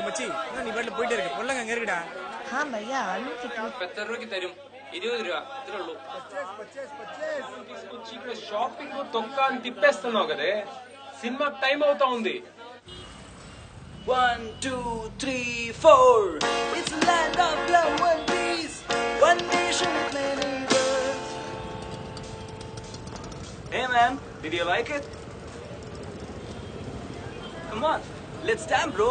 മച്ചി നീ വീട്ടിൽ പോയിട്ട് വെള്ളം കയറിടാ. हाँ भैया आलू कितने? 70 രൂപയ്ക്ക് തരും. 20 രൂപ ഇത്രേ ഉള്ളൂ. షాపింగ్ తొక్కాని తిప్పేస్తున్నావు కదే. సినిమాకి టైం అవుతా ఉంది. 1 2 3 4 It's a land of love and peace, one nation with many worlds. Hey man, did you like it? Come on, let's dance bro.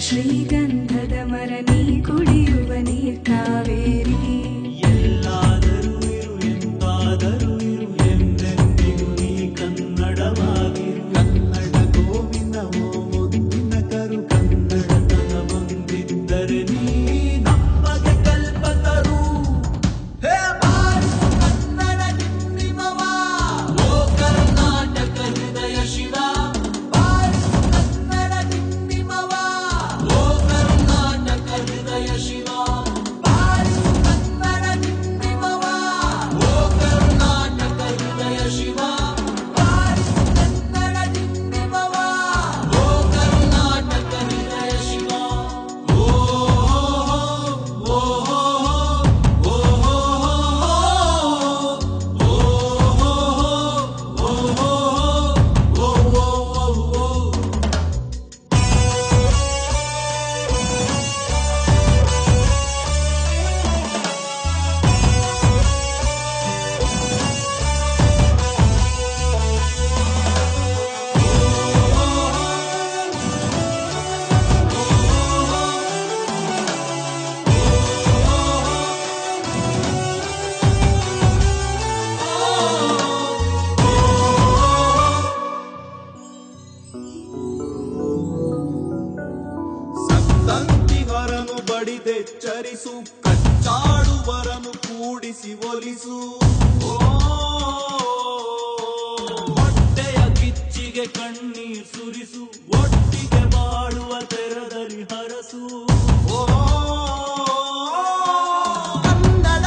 ಶ್ರೀಗಂಧದ ಮರ ನೀ ಕುಡಿಯುವ ನೀರ್ ಕಾವೇರಿ. ಎಲ್ಲಾದರೂ ಇರು ಎಂತಾದರೂ ಇರು ಎಂದೆಂದಿಗೂ ನೀ ಕನ್ನಡವಾಗಿರು. ಕನ್ನಡ ಗೋವಿನ ಓ ಮುದ್ದಿನ ಕರು ಕನ್ನಡತನ ಬಂದಿದ್ದರೆ ನೀ ನಮಗೆ ಕಲ್ಪತರು. ಹೇ ಬಾರಿಸು ಕನ್ನಡ ನಿಮ್ಮವ ಓ ಕರ್ನಾಟಕ ಹೃದಯ ಶಿವ. ಸಂತಿವರನು ಬಡಿದೆಚ್ಚರಿಸು, ಕಚ್ಚಾಡುವರನು ಕೂಡಿಸಿ ಒಲಿಸು. ಹೊಟ್ಟೆಯ ಕಿಚ್ಚಿಗೆ ಕಣ್ಣೀರ್ ಸುರಿಸು, ಒಟ್ಟಿಗೆ ಬಾಳುವ ತೆರದಲ್ಲಿ ಹರಸು. ಕನ್ನಡ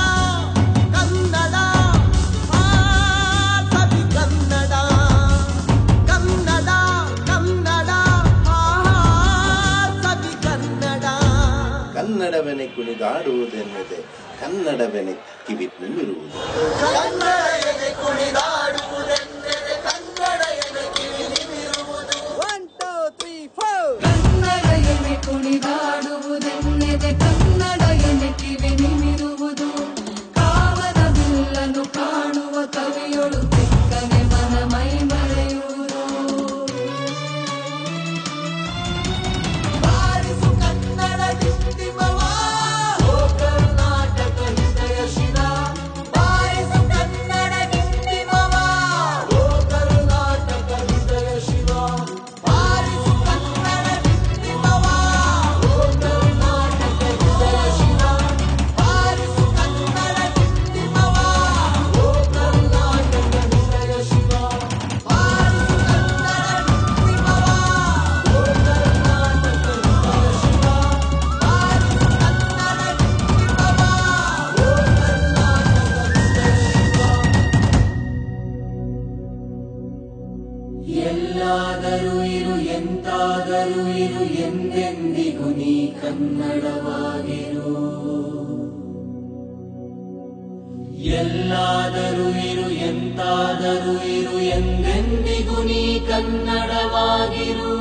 ಕನ್ನಡ ಸವಿ ಕನ್ನಡ ಕನ್ನಡ ಕನ್ನಡ ಸವಿ ಕನ್ನಡ. ಕನ್ನಡವೆನೆ ಕುಣಿದಾಡುವುದೆನ್ನದೆ ಕನ್ನಡವೆನೆ ಕಿವಿ ನಿಮಿರುವುದು. ಕನ್ನಡವೆನೆ ಕುಣಿದಾಡುವುದೆನ್ನದೆ ಕನ್ನಡ ಎನೆ ಕಿವಿ ನಿಮಿರುವುದು. 1 2 3 4 ಕನ್ನಡ ಎನೆ ಕುಣಿದಾಡುವುದೆನ್ನದೆ ಕನ್ನಡ ಎನೆ ಕಿವಿ ನಿಮಿರುವುದು. ಕಾವದ ಬಿಲ್ಲನ್ನು ಕಾಣುವ ಕವಿಯೊಳು ತೆಕ್ಕನೆ ಮನ ಮೈ ಮರೆಯುವುದು. ಎಲ್ಲಾದರೂ ಇರು ಎಂದೆಂದಿಗೂ ನೀ ಕನ್ನಡವಾಗಿರು ಎಲ್ಲಾದರೂ ಇರು ಎಂತಾದರೂ ಇರು ಎಂದೆಂದಿಗೂ ನೀ ಕನ್ನಡವಾಗಿರು